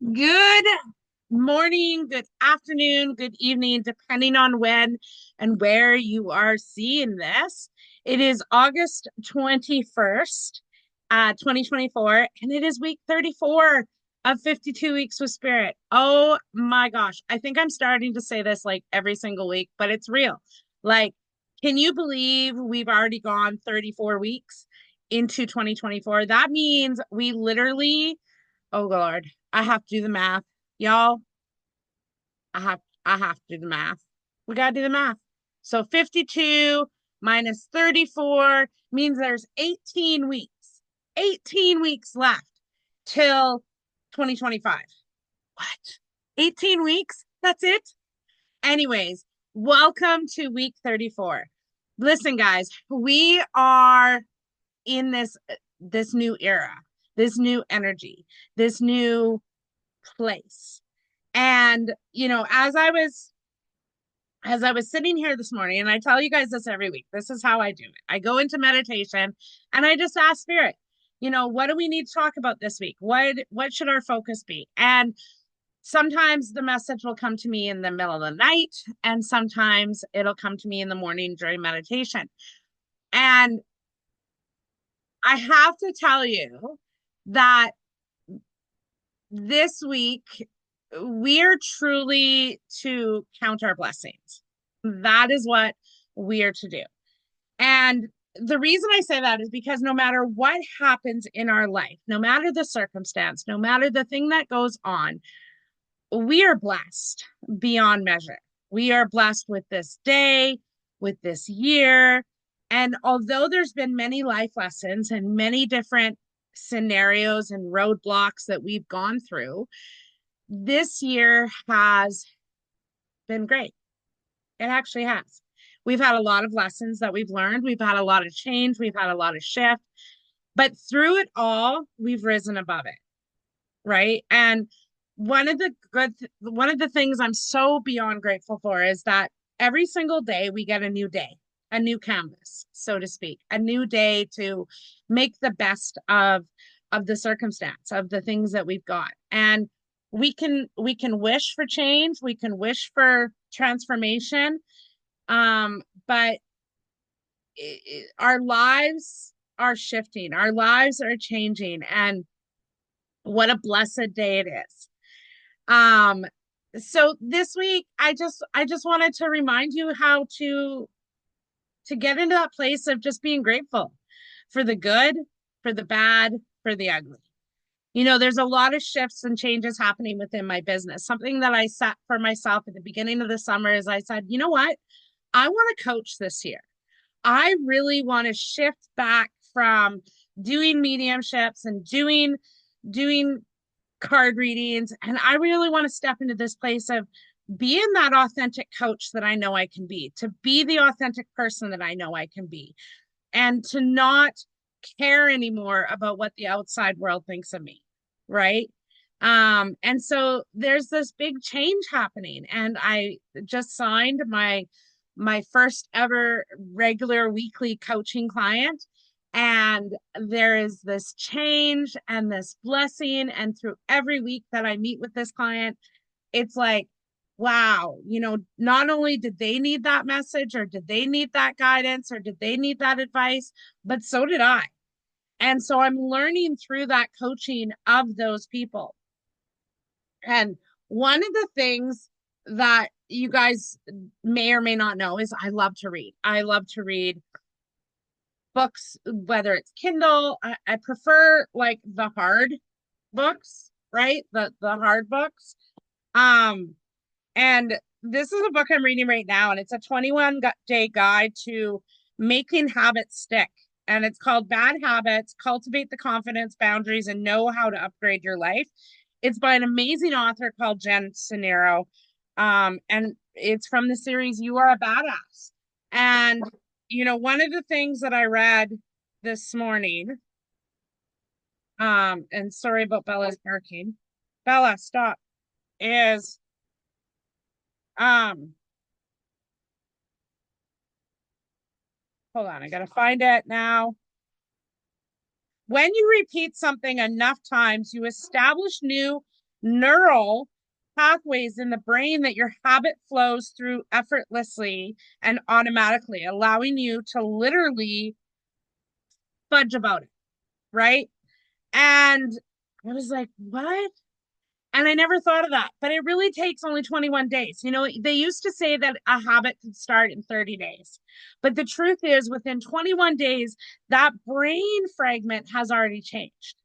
Good morning, good afternoon, good evening, depending on when and where you are seeing this. It is August 21st, 2024, and it is week 34 of 52 weeks with Spirit. Oh my gosh. I think I'm starting to say this like every single week, but it's real. Like, can you believe we've already gone 34 weeks into 2024? That means we literally, oh Lord, I have to do the math. Y'all, I have to do the math. We gotta do the math. So 52 minus 34 means there's 18 weeks. 18 weeks left till 2025. What? 18 weeks? That's it? Anyways, welcome to week 34. Listen, guys, we are in this new era, this new energy, this new place. And as I was sitting here this morning, and I tell you guys this every week, this is how I do it. I go into meditation and I just ask Spirit, what do we need to talk about this week? What should our focus be? And sometimes the message will come to me in the middle of the night, and sometimes it'll come to me in the morning during meditation. And I have to tell you that this week we're truly to count our blessings. That is what we are to do. And the reason I say that is because no matter what happens in our life, no matter the circumstance, no matter the thing that goes on, we are blessed beyond measure. We are blessed with this day, with this year. And although there's been many life lessons and many different scenarios and roadblocks that we've gone through, this year has been great. It actually has. We've had a lot of lessons that we've learned. We've had a lot of change. We've had a lot of shift. But through it all, we've risen above it. Right. And one of the things I'm so beyond grateful for is that every single day we get a new day, a new canvas, so to speak, a new day to make the best of the circumstance, of the things that we've got. And we can wish for change, we can wish for transformation, but our lives are shifting, our lives are changing, and what a blessed day it is. So this week I just wanted to remind you how to get into that place of just being grateful for the good, for the bad, for the ugly. There's a lot of shifts and changes happening within my business. Something that I set for myself at the beginning of the summer is I said, you know what? I want to coach this year. I really want to shift back from doing mediumships and doing card readings, and I really want to step into this place of being that authentic coach that I know I can be, to be the authentic person that I know I can be, and to not care anymore about what the outside world thinks of me, right? And so there's this big change happening, and I just signed my first ever regular weekly coaching client, and there is this change and this blessing, and through every week that I meet with this client, it's like, wow, not only did they need that message, or did they need that guidance, or did they need that advice, but so did I. And so I'm learning through that coaching of those people. And one of the things that you guys may or may not know is I love to read. I love to read books, whether it's Kindle. I prefer like the hard books, right? The hard books. Um, and this is a book I'm reading right now, and it's a 21-day guide to making habits stick. And it's called Bad Habits: Cultivate the Confidence, Boundaries, and Know How to Upgrade Your Life. It's by an amazing author called Jen Sincero. And it's from the series You Are a Badass. And, one of the things that I read this morning, and sorry about Bella's barking. Bella, stop, is um hold on, I gotta find it now. When you repeat something enough times, you establish new neural pathways in the brain that your habit flows through effortlessly and automatically, allowing you to literally fudge about it, right? And I was like, what? And I never thought of that, but it really takes only 21 days. You know, they used to say that a habit could start in 30 days. But the truth is, within 21 days, that brain fragment has already changed,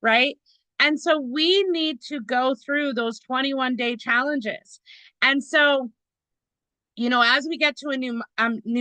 right? And so we need to go through those 21-day challenges. And so, you know, as we get to a new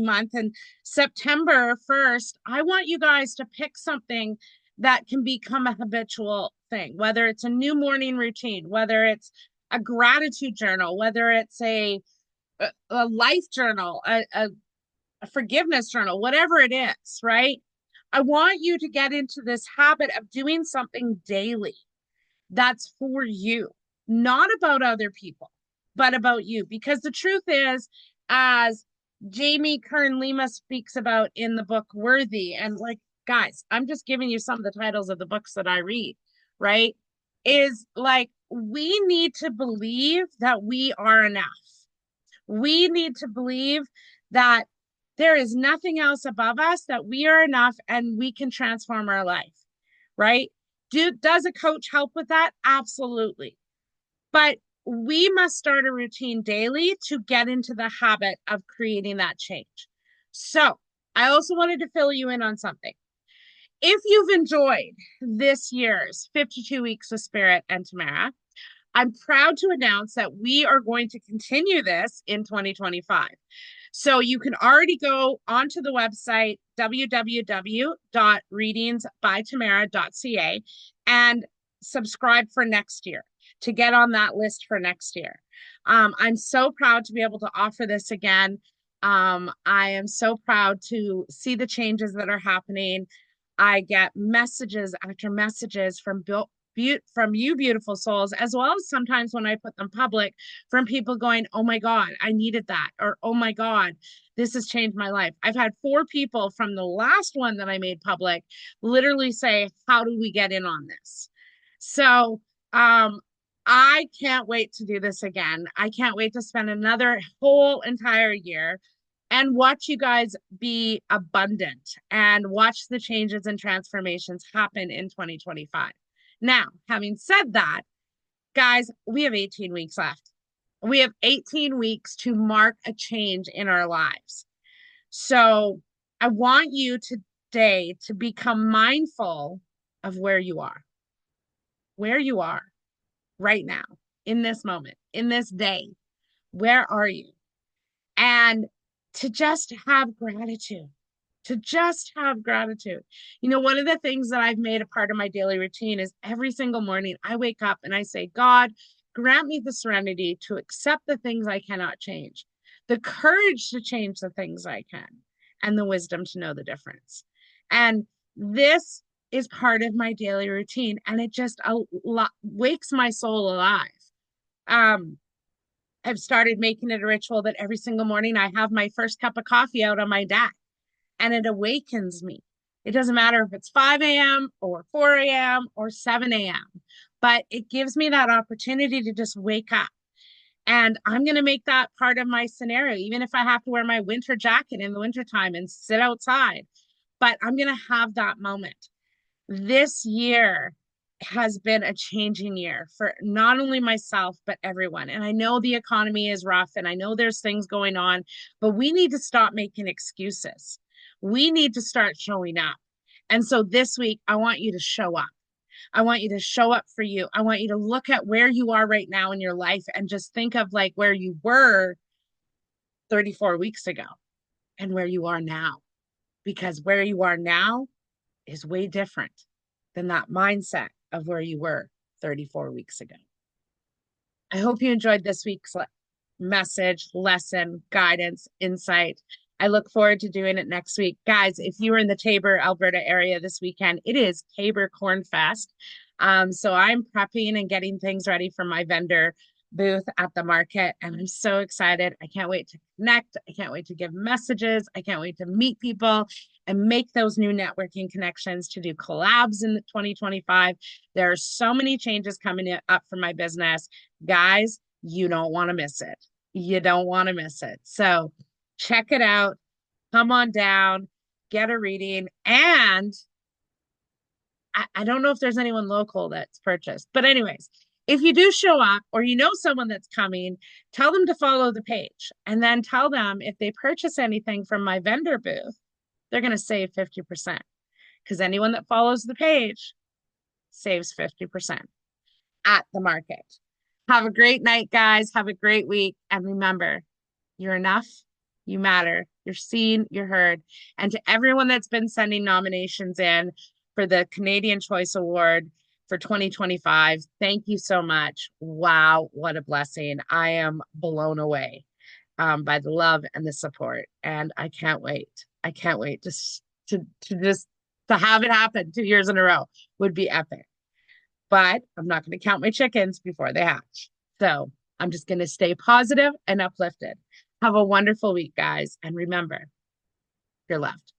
month and September 1st, I want you guys to pick something that can become a habitual thing, whether it's a new morning routine, whether it's a gratitude journal, whether it's a life journal, a forgiveness journal, whatever it is, right? I want you to get into this habit of doing something daily that's for you, not about other people, but about you. Because the truth is, as Jamie Kern Lima speaks about in the book Worthy, and like, guys, I'm just giving you some of the titles of the books that I read, right? Is like, we need to believe that we are enough. We need to believe that there is nothing else above us, that we are enough and we can transform our life, right? Does a coach help with that? Absolutely. But we must start a routine daily to get into the habit of creating that change. So I also wanted to fill you in on something. If you've enjoyed this year's 52 Weeks with Spirit and Tamara, I'm proud to announce that we are going to continue this in 2025. So you can already go onto the website www.readingsbytamara.ca and subscribe for next year to get on that list for next year. I'm so proud to be able to offer this again. I am so proud to see the changes that are happening. I get messages after messages from you beautiful souls, as well as sometimes when I put them public, from people going, oh my God, I needed that, or oh my God, this has changed my life. I've had 4 people from the last one that I made public literally say, how do we get in on this? So I can't wait to do this again. I can't wait to spend another whole entire year and watch you guys be abundant and watch the changes and transformations happen in 2025. Now, having said that, guys, we have 18 weeks left. We have 18 weeks to mark a change in our lives. So I want you today to become mindful of where you are right now, in this moment, in this day. Where are you? And to just have gratitude, to just have gratitude. You know, one of the things that I've made a part of my daily routine is every single morning I wake up and I say, God, grant me the serenity to accept the things I cannot change, the courage to change the things I can, and the wisdom to know the difference. And this is part of my daily routine, and it just wakes my soul alive. Um, I've started making it a ritual that every single morning I have my first cup of coffee out on my deck, and it awakens me. It doesn't matter if it's 5 a.m. or 4 a.m. or 7 a.m., but it gives me that opportunity to just wake up. And I'm going to make that part of my scenario, even if I have to wear my winter jacket in the wintertime and sit outside. But I'm going to have that moment. This year has been a changing year for not only myself, but everyone. And I know the economy is rough and I know there's things going on, but we need to stop making excuses. We need to start showing up. And so this week, I want you to show up. I want you to show up for you. I want you to look at where you are right now in your life and just think of like where you were 34 weeks ago and where you are now. Because where you are now is way different than that mindset of where you were 34 weeks ago. I hope you enjoyed this week's message, lesson, guidance, insight. I look forward to doing it next week. Guys, if you are in the Tabor, Alberta area this weekend, it is Tabor Corn Fest. So I'm prepping and getting things ready for my vendor booth at the market, and I'm so excited. I can't wait to connect. I can't wait to give messages. I can't wait to meet people and make those new networking connections to do collabs in 2025. There are so many changes coming up for my business. Guys, you don't want to miss it. You don't want to miss it. So check it out. Come on down, get a reading. And I don't know if there's anyone local that's purchased. But, anyways, if you do show up or you know someone that's coming, tell them to follow the page and then tell them if they purchase anything from my vendor booth, they're going to save 50% because anyone that follows the page saves 50% at the market. Have a great night, guys. Have a great week. And remember, you're enough. You matter. You're seen, you're heard. And to everyone that's been sending nominations in for the Canadian Choice Award for 2025, thank you so much. Wow, what a blessing. I am blown away by the love and the support. And I can't wait. I can't wait to have it happen 2 years in a row would be epic. But I'm not going to count my chickens before they hatch. So I'm just going to stay positive and uplifted. Have a wonderful week, guys. And remember, you're loved.